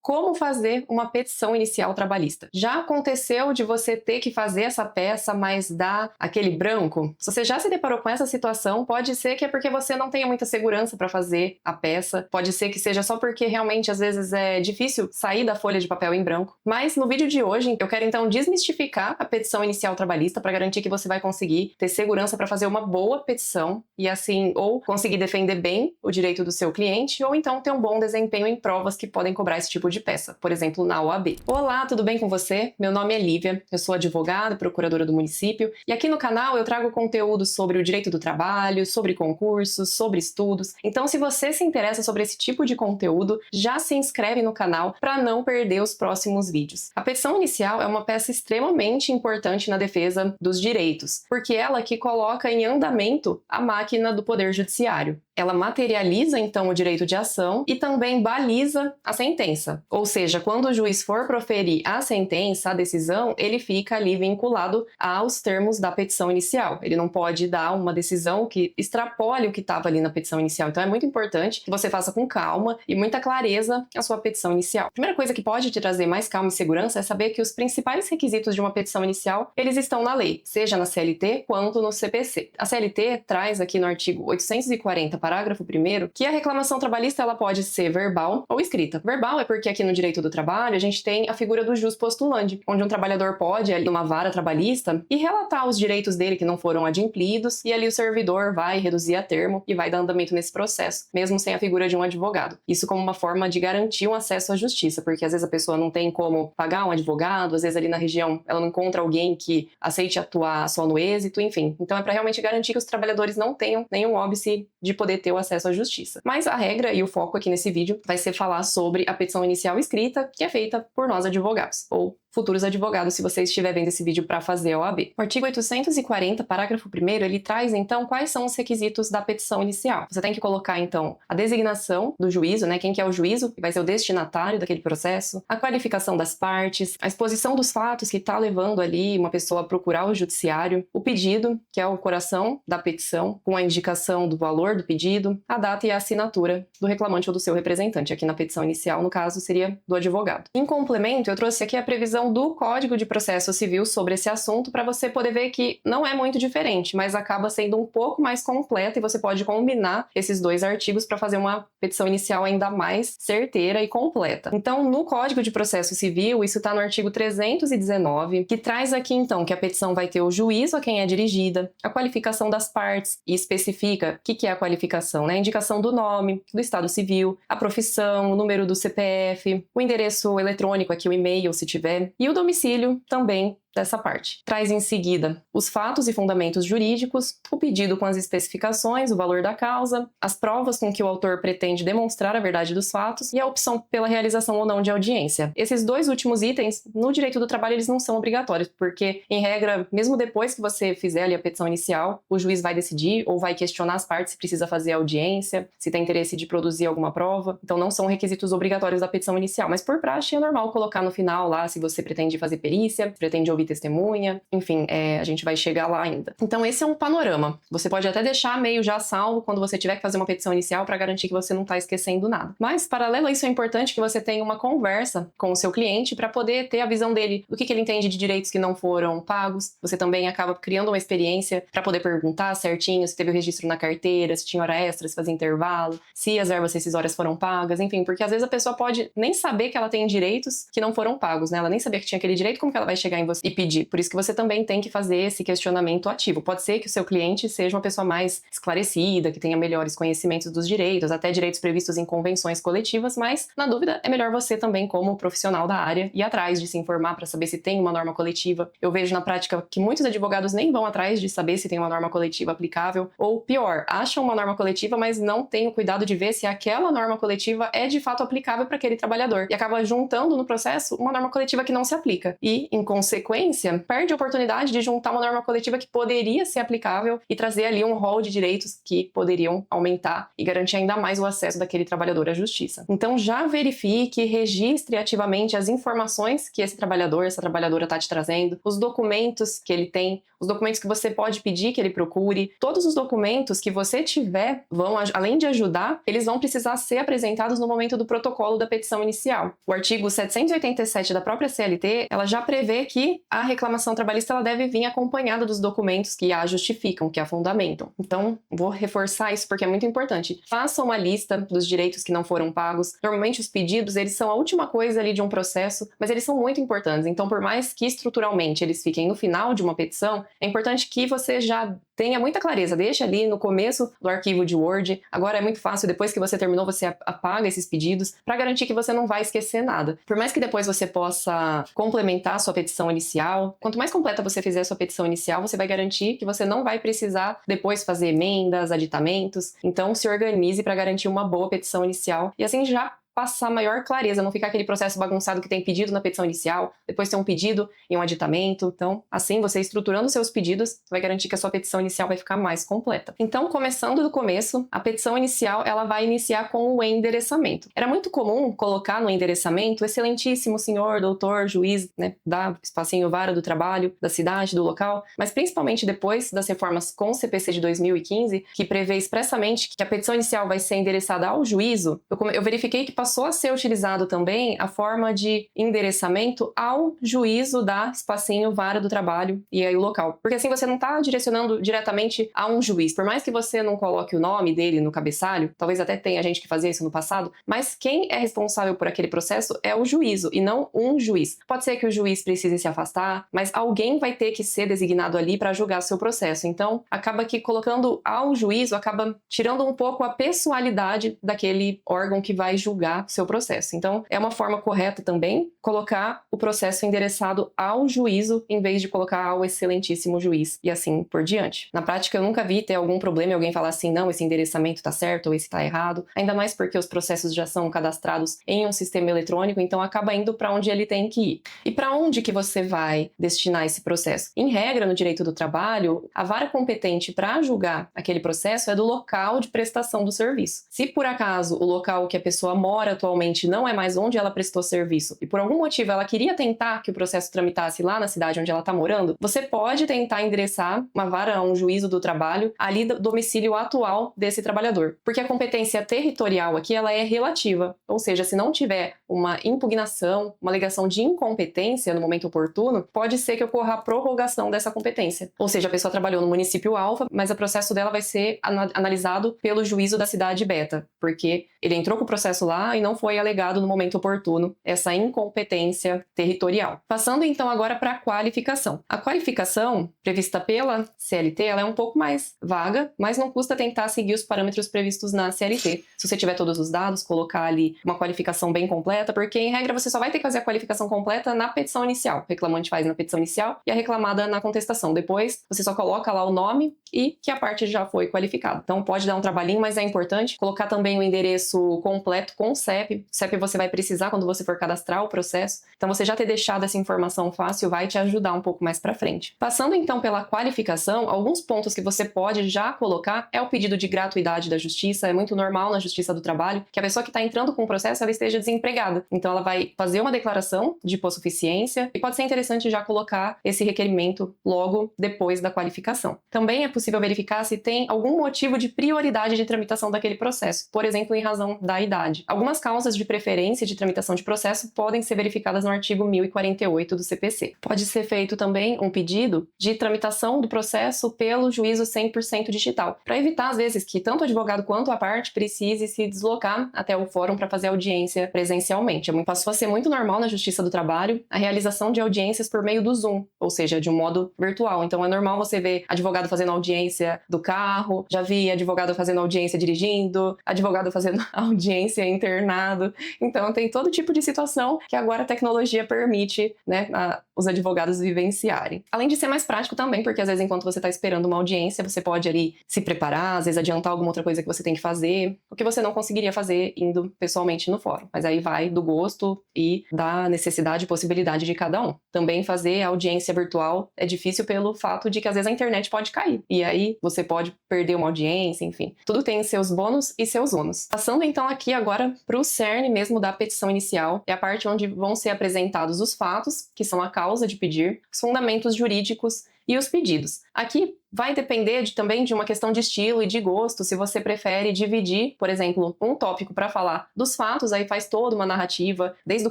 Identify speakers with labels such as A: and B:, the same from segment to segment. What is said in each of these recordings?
A: Como fazer uma petição inicial trabalhista? Já aconteceu de você ter que fazer essa peça, mas dá aquele branco? Se você já se deparou com essa situação, pode ser que é porque você não tenha muita segurança para fazer a peça, pode ser que seja só porque realmente às vezes é difícil sair da folha de papel em branco. Mas no vídeo de hoje eu quero então desmistificar a petição inicial trabalhista para garantir que você vai conseguir ter segurança para fazer uma boa petição e assim ou conseguir defender bem o direito do seu cliente ou então ter um bom desempenho em provas que podem cobrar esse tipo de peça, por exemplo, na OAB. Olá, tudo bem com você? Meu nome é Lívia, eu sou advogada, procuradora do município, e aqui no canal eu trago conteúdo sobre o direito do trabalho, sobre concursos, sobre estudos. Então, se você se interessa sobre esse tipo de conteúdo, já se inscreve no canal para não perder os próximos vídeos. A petição inicial é uma peça extremamente importante na defesa dos direitos, porque ela que coloca em andamento a máquina do Poder Judiciário. Ela materializa, então, o direito de ação e também baliza a sentença. Ou seja, quando o juiz for proferir a sentença, a decisão, ele fica ali vinculado aos termos da petição inicial. Ele não pode dar uma decisão que extrapole o que estava ali na petição inicial. Então é muito importante que você faça com calma e muita clareza a sua petição inicial. A primeira coisa que pode te trazer mais calma e segurança é saber que os principais requisitos de uma petição inicial, eles estão na lei, seja na CLT quanto no CPC. A CLT traz aqui no artigo 840, parágrafo 1º, que a reclamação trabalhista ela pode ser verbal ou escrita. Verbal é porque aqui no direito do trabalho a gente tem a figura do jus postulante, onde um trabalhador pode ali numa vara trabalhista e relatar os direitos dele que não foram adimplidos e ali o servidor vai reduzir a termo e vai dar andamento nesse processo, mesmo sem a figura de um advogado. Isso como uma forma de garantir um acesso à justiça, porque às vezes a pessoa não tem como pagar um advogado, às vezes ali na região ela não encontra alguém que aceite atuar só no êxito, enfim. Então é para realmente garantir que os trabalhadores não tenham nenhum óbice de poder ter o acesso à justiça. Mas a regra e o foco aqui nesse vídeo vai ser falar sobre a petição inicial escrita, que é feita por nós advogados, ou futuros advogados, se você estiver vendo esse vídeo para fazer a OAB. O artigo 840, parágrafo 1º, ele traz, então, quais são os requisitos da petição inicial. Você tem que colocar, então, a designação do juízo, né, quem que é o juízo, que vai ser o destinatário daquele processo, a qualificação das partes, a exposição dos fatos que está levando ali uma pessoa a procurar o judiciário, o pedido, que é o coração da petição, com a indicação do valor do pedido, a data e a assinatura do reclamante ou do seu representante. Aqui na petição inicial, no caso, seria do advogado. Em complemento, eu trouxe aqui a previsão do Código de Processo Civil sobre esse assunto para você poder ver que não é muito diferente, mas acaba sendo um pouco mais completa e você pode combinar esses dois artigos para fazer uma petição inicial ainda mais certeira e completa. Então, no Código de Processo Civil, isso está no artigo 319, que traz aqui então que a petição vai ter o juízo a quem é dirigida, a qualificação das partes e especifica o que é a qualificação, né? A indicação do nome, do estado civil, a profissão, o número do CPF, o endereço eletrônico aqui, o e-mail se tiver, e o domicílio também dessa parte. Traz em seguida os fatos e fundamentos jurídicos, o pedido com as especificações, o valor da causa, as provas com que o autor pretende demonstrar a verdade dos fatos e a opção pela realização ou não de audiência. Esses dois últimos itens, no direito do trabalho, eles não são obrigatórios, porque, em regra, mesmo depois que você fizer ali a petição inicial, o juiz vai decidir ou vai questionar as partes se precisa fazer audiência, se tem interesse de produzir alguma prova. Então, não são requisitos obrigatórios da petição inicial, mas por praxe é normal colocar no final lá se você pretende fazer perícia, se pretende ouvir testemunha, enfim, a gente vai chegar lá ainda. Então esse é um panorama. Você pode até deixar meio já salvo quando você tiver que fazer uma petição inicial para garantir que você não está esquecendo nada. Mas, paralelo a isso, é importante que você tenha uma conversa com o seu cliente para poder ter a visão dele do que ele entende de direitos que não foram pagos. Você também acaba criando uma experiência para poder perguntar certinho se teve o registro na carteira, se tinha hora extra, se fazia intervalo, se as verbas rescisórias foram pagas, enfim, porque às vezes a pessoa pode nem saber que ela tem direitos que não foram pagos, né? Ela nem sabia que tinha aquele direito, como que ela vai chegar em você e pedir? Por isso que você também tem que fazer esse questionamento ativo. Pode ser que o seu cliente seja uma pessoa mais esclarecida, que tenha melhores conhecimentos dos direitos, até direitos previstos em convenções coletivas, mas, na dúvida, é melhor você também, como profissional da área, ir atrás de se informar para saber se tem uma norma coletiva. Eu vejo na prática que muitos advogados nem vão atrás de saber se tem uma norma coletiva aplicável, ou pior, acham uma norma coletiva, mas não têm o cuidado de ver se aquela norma coletiva é de fato aplicável para aquele trabalhador, e acaba juntando no processo uma norma coletiva que não se aplica. E, em consequência, consequência, perde a oportunidade de juntar uma norma coletiva que poderia ser aplicável e trazer ali um rol de direitos que poderiam aumentar e garantir ainda mais o acesso daquele trabalhador à justiça. Então já verifique, registre ativamente as informações que esse trabalhador, essa trabalhadora está te trazendo, os documentos que ele tem, os documentos que você pode pedir que ele procure, todos os documentos que você tiver vão, além de ajudar, eles vão precisar ser apresentados no momento do protocolo da petição inicial. O artigo 787 da própria CLT, ela já prevê que a reclamação trabalhista ela deve vir acompanhada dos documentos que a justificam, que a fundamentam. Então, vou reforçar isso porque é muito importante. Faça uma lista dos direitos que não foram pagos. Normalmente os pedidos, eles são a última coisa ali de um processo, mas eles são muito importantes. Então, por mais que estruturalmente eles fiquem no final de uma petição, é importante que você já tenha muita clareza, deixa ali no começo do arquivo de Word. Agora é muito fácil, depois que você terminou, você apaga esses pedidos para garantir que você não vai esquecer nada. Por mais que depois você possa complementar a sua petição inicial, quanto mais completa você fizer a sua petição inicial, você vai garantir que você não vai precisar depois fazer emendas, aditamentos. Então se organize para garantir uma boa petição inicial e assim já passar maior clareza, não ficar aquele processo bagunçado que tem pedido na petição inicial, depois tem um pedido e um aditamento. Então, assim, você estruturando seus pedidos, vai garantir que a sua petição inicial vai ficar mais completa. Então, começando do começo, a petição inicial, ela vai iniciar com o endereçamento. Era muito comum colocar no endereçamento, excelentíssimo senhor, doutor, juiz, né, da espacinho vara do trabalho, da cidade, do local, mas principalmente depois das reformas com o CPC de 2015, que prevê expressamente que a petição inicial vai ser endereçada ao juízo, eu verifiquei que passou a ser utilizado também a forma de endereçamento ao juízo da espacinho vara do trabalho e aí o local. Porque assim você não está direcionando diretamente a um juiz. Por mais que você não coloque o nome dele no cabeçalho, talvez até tenha gente que fazia isso no passado, mas quem é responsável por aquele processo é o juízo e não um juiz. Pode ser que o juiz precise se afastar, mas alguém vai ter que ser designado ali para julgar seu processo. Então, acaba que colocando ao juízo, acaba tirando um pouco a pessoalidade daquele órgão que vai julgar seu processo. Então, é uma forma correta também colocar o processo endereçado ao juízo em vez de colocar ao excelentíssimo juiz e assim por diante. Na prática, eu nunca vi ter algum problema e alguém falar assim, não, esse endereçamento tá certo ou esse tá errado, ainda mais porque os processos já são cadastrados em um sistema eletrônico, então acaba indo para onde ele tem que ir. E para onde que você vai destinar esse processo? Em regra, no direito do trabalho, a vara competente para julgar aquele processo é do local de prestação do serviço. Se por acaso o local que a pessoa mora atualmente não é mais onde ela prestou serviço e por algum motivo ela queria tentar que o processo tramitasse lá na cidade onde ela está morando, você pode tentar endereçar uma vara a um juízo do trabalho ali do domicílio atual desse trabalhador. Porque a competência territorial aqui ela é relativa, ou seja, se não tiver uma impugnação, uma alegação de incompetência no momento oportuno, pode ser que ocorra a prorrogação dessa competência. Ou seja, a pessoa trabalhou no município alfa, mas o processo dela vai ser analisado pelo juízo da cidade beta, porque ele entrou com o processo lá e não foi alegado no momento oportuno essa incompetência territorial. Passando então agora para a qualificação. A qualificação prevista pela CLT ela é um pouco mais vaga, mas não custa tentar seguir os parâmetros previstos na CLT. Se você tiver todos os dados, colocar ali uma qualificação bem completa, porque em regra você só vai ter que fazer a qualificação completa na petição inicial. O reclamante faz na petição inicial e a reclamada na contestação. Depois você só coloca lá o nome e que a parte já foi qualificada. Então pode dar um trabalhinho, mas é importante colocar também o endereço completo com o CEP. O CEP você vai precisar quando você for cadastrar o processo. Então você já ter deixado essa informação fácil vai te ajudar um pouco mais para frente. Passando então pela qualificação, alguns pontos que você pode já colocar é o pedido de gratuidade da justiça. É muito normal na justiça do trabalho que a pessoa que está entrando com o processo ela esteja desempregada. Então ela vai fazer uma declaração de hipossuficiência e pode ser interessante já colocar esse requerimento logo depois da qualificação. Também é possível verificar se tem algum motivo de prioridade de tramitação daquele processo, por exemplo, em razão da idade. Algumas causas de preferência de tramitação de processo podem ser verificadas no artigo 1048 do CPC. Pode ser feito também um pedido de tramitação do processo pelo juízo 100% digital, para evitar, às vezes, que tanto o advogado quanto a parte precise se deslocar até o fórum para fazer audiência presencialmente. Passou a ser muito normal na Justiça do Trabalho a realização de audiências por meio do Zoom, ou seja, de um modo virtual. Então é normal você ver advogado fazendo audiência do carro, já vi advogado fazendo audiência dirigindo, advogado fazendo audiência internado. Então tem todo tipo de situação que agora a tecnologia permite, né, os advogados vivenciarem. Além de ser mais prático também, porque às vezes enquanto você está esperando uma audiência, você pode ali se preparar, às vezes adiantar alguma outra coisa que você tem que fazer, o que você não conseguiria fazer indo pessoalmente no fórum. Mas aí vai do gosto e da necessidade e possibilidade de cada um. Também fazer audiência virtual é difícil pelo fato de que às vezes a internet pode cair. E aí você pode perder uma audiência, enfim. Tudo tem seus bônus e seus ônus. Passando então aqui agora para o cerne mesmo da petição inicial, é a parte onde vão ser apresentados os fatos, que são a causa de pedir, os fundamentos jurídicos e os pedidos. Aqui vai depender também de uma questão de estilo e de gosto, se você prefere dividir, por exemplo, um tópico para falar dos fatos, aí faz toda uma narrativa, desde o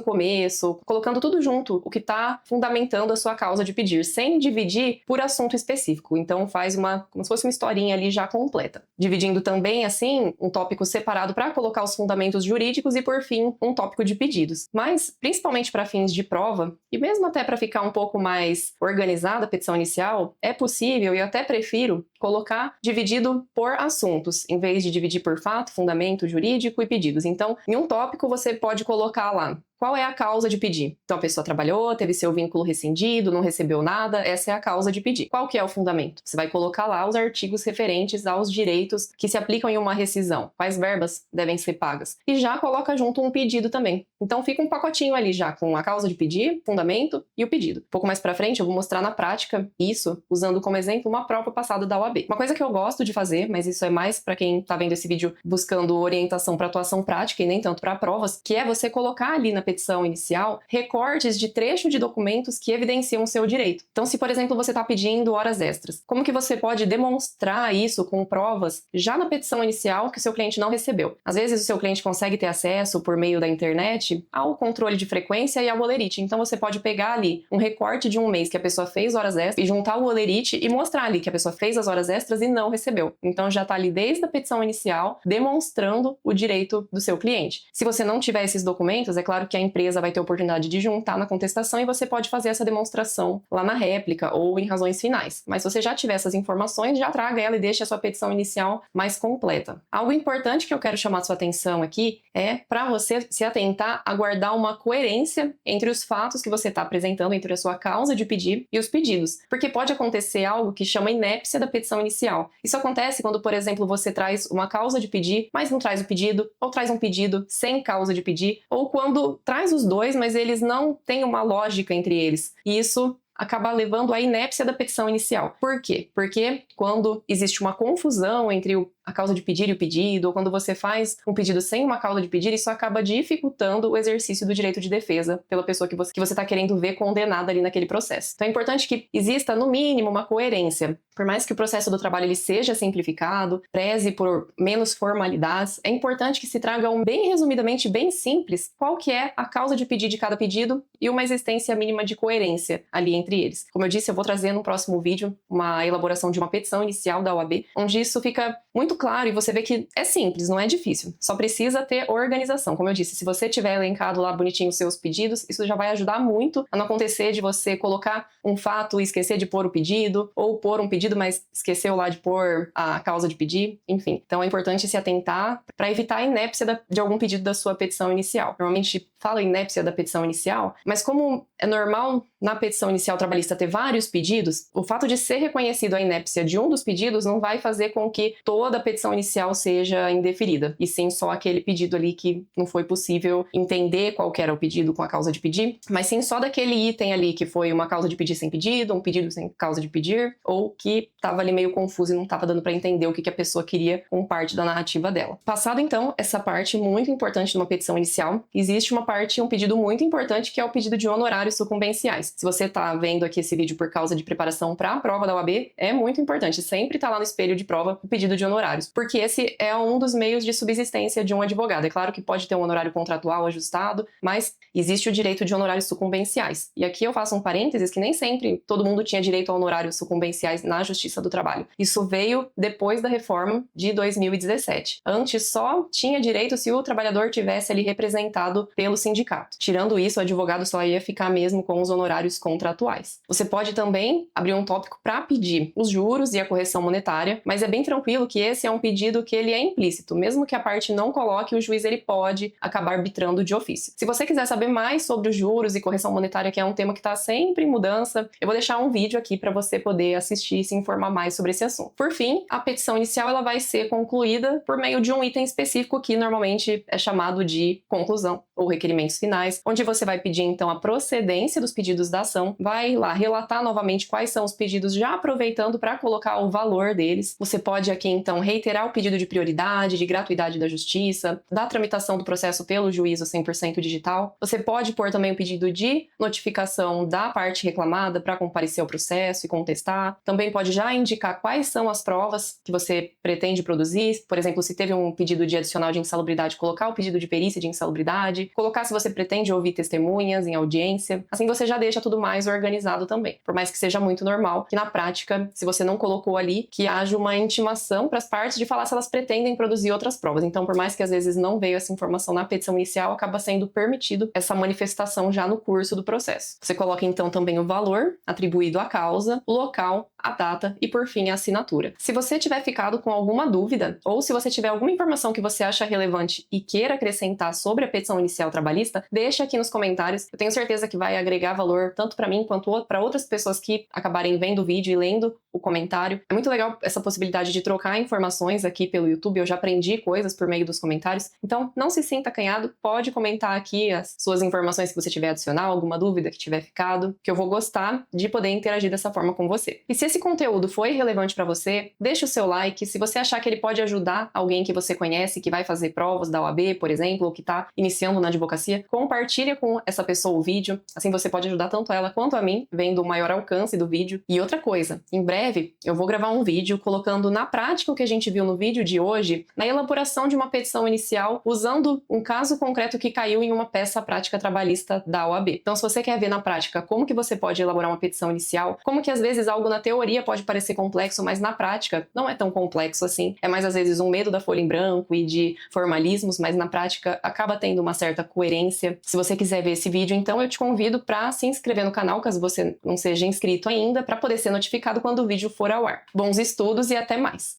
A: começo, colocando tudo junto, o que está fundamentando a sua causa de pedir, sem dividir por assunto específico. Então faz como se fosse uma historinha ali já completa. Dividindo também, assim, um tópico separado para colocar os fundamentos jurídicos e, por fim, um tópico de pedidos. Mas, principalmente para fins de prova, e mesmo até para ficar um pouco mais organizada a petição inicial, é possível e até prefiro colocar dividido por assuntos, em vez de dividir por fato, fundamento jurídico e pedidos. Então, em um tópico você pode colocar lá qual é a causa de pedir. Então, a pessoa trabalhou, teve seu vínculo rescindido, não recebeu nada, essa é a causa de pedir. Qual que é o fundamento? Você vai colocar lá os artigos referentes aos direitos que se aplicam em uma rescisão. Quais verbas devem ser pagas? E já coloca junto um pedido também. Então, fica um pacotinho ali já com a causa de pedir, fundamento e o pedido. Um pouco mais pra frente, eu vou mostrar na prática isso, usando como exemplo uma prova passada da OAB. Uma coisa que eu gosto de fazer, mas isso é mais para quem tá vendo esse vídeo buscando orientação para atuação prática e nem tanto para provas, que é você colocar ali na petição inicial recortes de trecho de documentos que evidenciam o seu direito. Então, se, por exemplo, você está pedindo horas extras, como que você pode demonstrar isso com provas já na petição inicial que o seu cliente não recebeu? Às vezes, o seu cliente consegue ter acesso por meio da internet ao controle de frequência e ao holerite. Então, você pode pegar ali um recorte de um mês que a pessoa fez horas extras e juntar o holerite e mostrar ali que a pessoa fez as horas extras e não recebeu. Então, já está ali desde a petição inicial demonstrando o direito do seu cliente. Se você não tiver esses documentos, é claro que a empresa vai ter a oportunidade de juntar na contestação e você pode fazer essa demonstração lá na réplica ou em razões finais. Mas se você já tiver essas informações, já traga ela e deixe a sua petição inicial mais completa. Algo importante que eu quero chamar a sua atenção aqui é para você se atentar a guardar uma coerência entre os fatos que você está apresentando, entre a sua causa de pedir e os pedidos. Porque pode acontecer algo que chama inépcia da petição inicial. Isso acontece quando, por exemplo, você traz uma causa de pedir, mas não traz o pedido, ou traz um pedido sem causa de pedir, ou quando traz os dois, mas eles não têm uma lógica entre eles. E isso acaba levando à inépcia da petição inicial. Por quê? Porque quando existe uma confusão entre a causa de pedir e o pedido, ou quando você faz um pedido sem uma causa de pedir, isso acaba dificultando o exercício do direito de defesa pela pessoa que você está querendo ver condenada ali naquele processo. Então é importante que exista, no mínimo, uma coerência. Por mais que o processo do trabalho ele seja simplificado, preze por menos formalidades, é importante que se traga bem resumidamente, bem simples, qual que é a causa de pedir de cada pedido e uma existência mínima de coerência ali entre eles. Como eu disse, eu vou trazer no próximo vídeo uma elaboração de uma petição inicial da OAB, onde isso fica muito claro e você vê que é simples, não é difícil. Só precisa ter organização. Como eu disse, se você tiver elencado lá bonitinho os seus pedidos, isso já vai ajudar muito a não acontecer de você colocar um fato e esquecer de pôr o pedido, ou pôr um pedido, mas esqueceu lá de pôr a causa de pedir, enfim. Então é importante se atentar para evitar a inépcia de algum pedido da sua petição inicial. Normalmente fala inépcia da petição inicial, mas como é normal na petição inicial trabalhista ter vários pedidos, o fato de ser reconhecido a inépcia de um dos pedidos não vai fazer com que toda a petição inicial seja indeferida, e sim só aquele pedido ali que não foi possível entender qual que era o pedido com a causa de pedir, mas sim só daquele item ali que foi uma causa de pedir sem pedido, um pedido sem causa de pedir, ou que estava ali meio confuso e não estava dando para entender o que a pessoa queria com parte da narrativa dela. Passado então essa parte muito importante de uma petição inicial, existe um pedido muito importante que é o pedido de honorários sucumbenciais. Se você está vendo aqui esse vídeo por causa de preparação para a prova da OAB, é muito importante, sempre tá lá no espelho de prova o pedido de honorários, porque esse é um dos meios de subsistência de um advogado. É claro que pode ter um honorário contratual ajustado, mas existe o direito de honorários sucumbenciais. E aqui eu faço um parênteses que nem sempre todo mundo tinha direito a honorários sucumbenciais na Justiça do Trabalho. Isso veio depois da reforma de 2017. Antes só tinha direito se o trabalhador tivesse ali representado pelo sindicato. Tirando isso, o advogado só ia ficar mesmo com os honorários contratuais. Você pode também abrir um tópico para pedir os juros e a correção monetária, mas é bem tranquilo que esse é um pedido que ele é implícito, mesmo que a parte não coloque, o juiz ele pode acabar arbitrando de ofício. Se você quiser saber mais sobre os juros e correção monetária, que é um tema que está sempre em mudança, eu vou deixar um vídeo aqui para você poder assistir e se informar mais sobre esse assunto. Por fim, a petição inicial ela vai ser concluída por meio de um item específico que normalmente é chamado de conclusão ou requerimentos finais, onde você vai pedir então a procedência dos pedidos da ação, vai lá relatar novamente quais são os pedidos, já aproveitando para colocar o valor deles. Você pode aqui então reiterar o pedido de prioridade, de gratuidade da justiça, da tramitação do processo pelo juízo 100% digital. Você pode pôr também o pedido de notificação da parte reclamada para comparecer ao processo e contestar. Também pode já indicar quais são as provas que você pretende produzir. Por exemplo, se teve um pedido de adicional de insalubridade, colocar o pedido de perícia de insalubridade, colocar se você pretende ouvir testemunhas em audiência. Assim você já deixa tudo mais organizado também. Por mais que seja muito normal que na prática, se você não colocou ali, que haja uma intimação para as partes de falar se elas pretendem produzir outras provas. Então, por mais que às vezes não veio essa informação na petição inicial, acaba sendo permitido essa manifestação já no curso do processo. Você coloca então também o valor atribuído à causa, o local, a data e, por fim, a assinatura. Se você tiver ficado com alguma dúvida ou se você tiver alguma informação que você acha relevante e queira acrescentar sobre a petição inicial trabalhista, deixa aqui nos comentários. Eu tenho certeza que vai agregar valor tanto para mim quanto para outras pessoas que acabarem vendo o vídeo e lendo o comentário. É muito legal essa possibilidade de trocar informações aqui pelo YouTube. Eu já aprendi coisas por meio dos comentários. Então, não se sinta acanhado. Pode comentar aqui as suas informações que você tiver adicional, alguma dúvida que tiver ficado, que eu vou gostar de poder interagir dessa forma com você. E se esse conteúdo foi relevante para você, deixa o seu like. Se você achar que ele pode ajudar alguém que você conhece, que vai fazer provas da OAB, por exemplo, ou que está iniciando na advocacia, compartilha com essa pessoa o vídeo. Assim você pode ajudar tanto ela quanto a mim, vendo o maior alcance do vídeo. E outra coisa, em breve eu vou gravar um vídeo colocando na prática o que a gente viu no vídeo de hoje, na elaboração de uma petição inicial, usando um caso concreto que caiu em uma peça prática trabalhista da OAB. Então, se você quer ver na prática como que você pode elaborar uma petição inicial, como que às vezes algo na teoria pode parecer complexo, mas na prática não é tão complexo assim. É mais às vezes um medo da folha em branco e de formalismos, mas na prática acaba tendo uma certa coerência. Se você quiser ver esse vídeo, então eu te convido para se inscrever no canal, caso você não seja inscrito ainda, para poder ser notificado quando o vídeo for ao ar. Bons estudos e até mais!